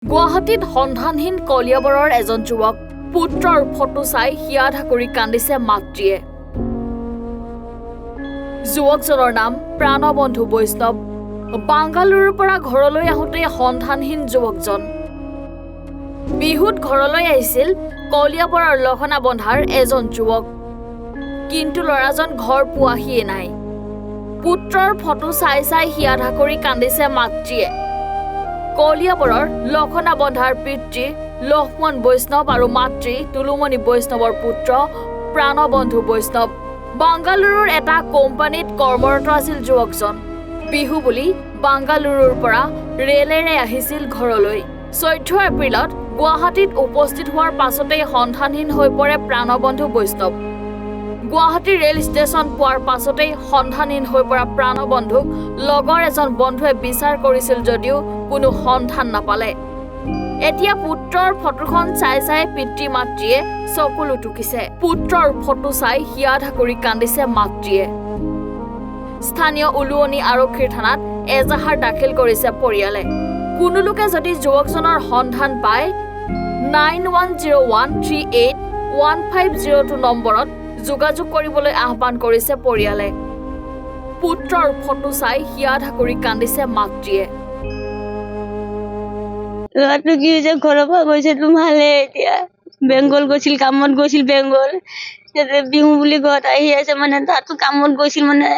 গুৱাহাটীত সন্ধানহীন কলিয়াবৰৰ এজন যুৱক পুত্ৰৰ ফটো চাই হিয়া ঢাকৰি কান্দিছে মাতৃয়ে। যুৱকজনৰ নাম প্ৰাণবন্ধু বৈষ্ণৱ। বাংগালুৰুৰ পৰা ঘৰলৈ আহোঁতে সন্ধানহীন যুৱকজন বিহুত ঘৰলৈ আহিছিল কলিয়াবৰৰ লখনা বন্ধাৰ এজন যুৱক, কিন্তু ল'ৰাজন ঘৰ পোৱাহিয়ে নাই। পুত্ৰৰ ফটো চাই চাই হিয়া ঢাকৰি কান্দিছে মাতৃয়ে। কলিয়াবৰৰ লখনা বন্ধাৰ পিতৃ লক্ষ্মণ বৈষ্ণৱ আৰু মাতৃ তুলুমণি বৈষ্ণৱৰ পুত্ৰ প্ৰাণবন্ধু বৈষ্ণৱ। বাংগালুৰুৰ এটা কোম্পানীত কৰ্মৰত আছিল যুৱকজন। বিহু বুলি বাংগালুৰুৰ পৰা ৰেলেৰে আহিছিল ঘৰলৈ। 14 এপ্ৰিলত গুৱাহাটীত উপস্থিত হোৱাৰ পাছতেই সন্ধানহীন হৈ পৰে প্ৰাণবন্ধু বৈষ্ণৱ। গুৱাহাটী ৰেল ষ্টেচন পোৱাৰ পাছতেই সন্ধানহীন হৈ পৰা প্ৰাণবন্ধুক লগৰ এজন বন্ধুৱে বিচাৰ কৰিছিল যদিও কোনো সন্ধান নাপালে। এতিয়া পুত্ৰৰ ফটোখন চাই চাই পিতৃ মাতৃয়ে চকুলো টুকিছে। পুত্ৰৰ ফটো চাই হিয়া ঢাকৰি কান্দিছে মাতৃয়ে। স্থানীয় উলুৱনি আৰক্ষীৰ থানাত এজাহাৰ দাখিল কৰিছে পৰিয়ালে। কোনো লোকে যদি যুৱকজনৰ সন্ধান পায় 9101381502 নম্বৰত যোগাযোগ কৰিবলৈ আহ্বান কৰিছে পৰিয়ালে। পুত্ৰৰ ফটো চাই হিয়া ঢাকৰি কান্দিছে মাতৃয়ে। ল'ৰাটো কি হৈছে, ঘৰৰ পৰা গৈছে তো ভালে, এতিয়া বেংগল গৈছিল, কামত গৈছিল বেংগল। বিহু বুলি ঘৰত আহি আছে, মানে তাতো কামত গৈছিল, মানে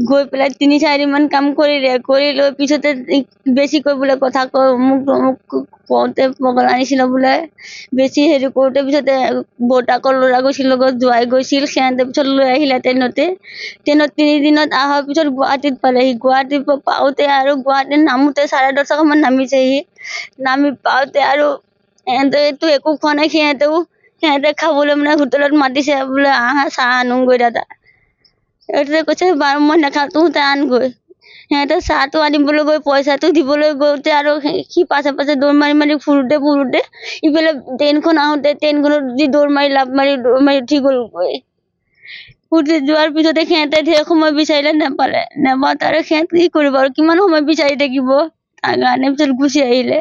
গৈ পেলাই 3-4 দিন মান কাম কৰিলে। কৰি লৈ পিছতে বেছিকৈ বোলে কথা মোক কওঁতে পগলা নিচিনা বোলে বেছি হেৰি কৰোঁতে পিছতে বৰ্তাকৰ ল'ৰা গৈছিল, লগত জোৱাই গৈছিল। সিহঁতে পিছত লৈ আহিলে ট্ৰেইনত 3 দিনত অহাৰ পিছত গুৱাহাটীত পালেহি। গুৱাহাটীত পাওঁতে আৰু গুৱাহাটীত নামোতে 10:30 মান নামিছেহি। নামি পাওঁতে আৰু সিহঁতেতো একো খোৱা নাই। সিহঁতে খাবলৈ মানে হোটেলত মাতিছে, বোলে আহা চাহ আনোগৈ দাদা। সিহঁতে কৈছে মই নাখাওঁ, তহঁতে আনগৈ। সিহঁতে চাহটো আনিবলৈ গৈ পইচাটো দিবলৈ গৈ আৰু সি পাছে পাছে দৌৰ মাৰি ফুৰোঁতে ইফালে ট্ৰেইনখন আহোঁতে ট্ৰেইনখনত দৌৰ মাৰি লাভ মাৰি উঠি গ'লগৈ। উঠি যোৱাৰ পিছতে সিহঁতে ঢেৰ সময় বিচাৰিলে, নাপালে। নাপাওঁতে আৰু সিহঁতে কি কৰিব আৰু কিমান সময় বিচাৰি থাকিব, তাৰ কাৰণে পিছত গুচি আহিলে।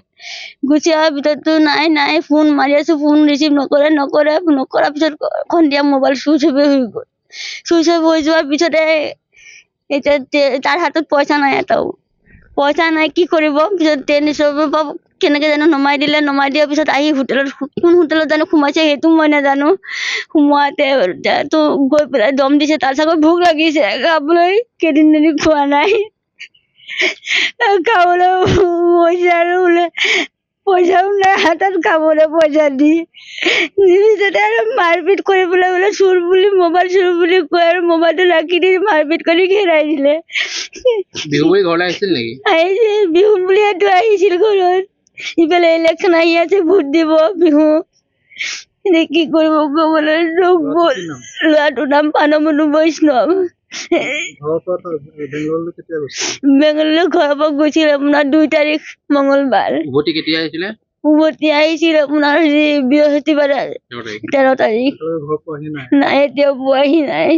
গুচি অহাৰ পিছততো নাই ফোন মাৰি আছো, ফোন ৰিচিভ নকৰাৰ পিছত সন্ধিয়া মোবাইল চুইচ অফ হৈ গ'ল। চুইচ অফ হৈ যোৱাৰ পিছতে এতিয়া তাৰ হাতত পইচা নাই, এটাও পইচা নাই, কি কৰিব। পিছত ট্ৰেইন ষ্টেচনৰ পৰা কেনেকৈ জানো নমাই দিয়াৰ পিছত আহি হোটেলত, কোন হোটেলত জানো সোমাইছে সেইটো মই নাজানো। সোমোৱাতে তো গৈ পেলাই দম দিছে। তাৰ চাগৈ ভোক লাগিছে, খাবলৈ কেইদিন খোৱা নাই। খাবলৈ পইচা আৰু বোলে পইচাও নাই হাতত, খাবলৈ পইচা দি পিছতে আৰু মাৰপিট কৰি পেলাই বোলে মোবাইল চুৰ বুলি কৈ আৰু মোবাইলটো ৰাখি দি মাৰপিট কৰি ঘেৰাই দিলে। বিহু বুলি ঘৰলৈ আহিছিল নেকি? আহিছিল, বিহু বুলিয়েতো আহিছিল ঘৰত। ইফালে ইলেকশ্যন আহি আছে, ভোট দিব বিহু। এতিয়া কি কৰিব ক'বলৈ ল'ৰাটোৰ নাম প্ৰাণবন্ধু বৈষ্ণৱ। বেংগললৈ ঘৰৰ পৰা গৈছিল আপোনাৰ 2 তাৰিখ মঙলবাৰ। উভতি কেতিয়া আহিছিলে? উভতি আহিছিল আপোনাৰ বৃহস্পতিবাৰে 13 তাৰিখ। নাই, এতিয়াও পোৱাহি নাই।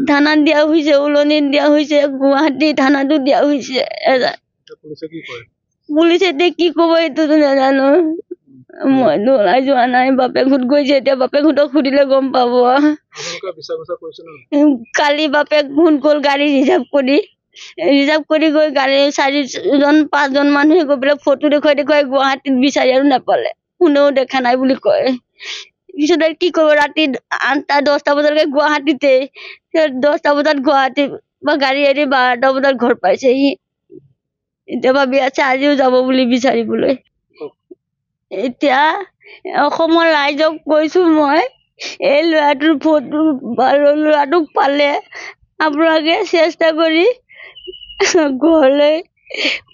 থানাত দিয়া হৈছে, উলনিত দিয়া হৈছে, গুৱাহাটী থানাতো দিয়া হৈছে। পুলিচে এতিয়া কি ক'ব এইটোতো নাজানো। মইতো ওলাই যোৱা নাই, বাপেক ঘৰত গৈছে। এতিয়া বাপেক ঘৰক সুধিলে গম পাব। কালি বাপেক ফোন গ'ল গাড়ী ৰিজাৰ্ভ কৰি গৈ গাড়ী 4-5জন মানুহে গৈ পেলাই ফটো দেখুৱাই গুৱাহাটীত বিচাৰি আৰু নাপালে, কোনেও দেখা নাই বুলি কয়। পিছত আৰু কি কৰিব, ৰাতি 8-10টা বজালৈকে গুৱাহাটীতে। 10টা বজাত গুৱাহাটী বা গাড়ী এৰি 12টা বজাত ঘৰ পাইছেহি। এতিয়া ভাবি আছে আজিও যাব বুলি বিচাৰিবলৈ। এতিয়া অসমৰ ৰাইজক কৈছো মই, এই ল'ৰাটোক পালে আপোনালোকে চেষ্টা কৰি ঘৰলৈ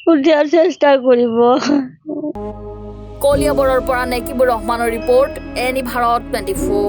পঠিওৱাৰ চেষ্টা কৰিব। কলিয়াবৰৰ পৰা নেকিবুৰ ৰহমানৰ ৰিপৰ্ট, এনি ভাৰত 24।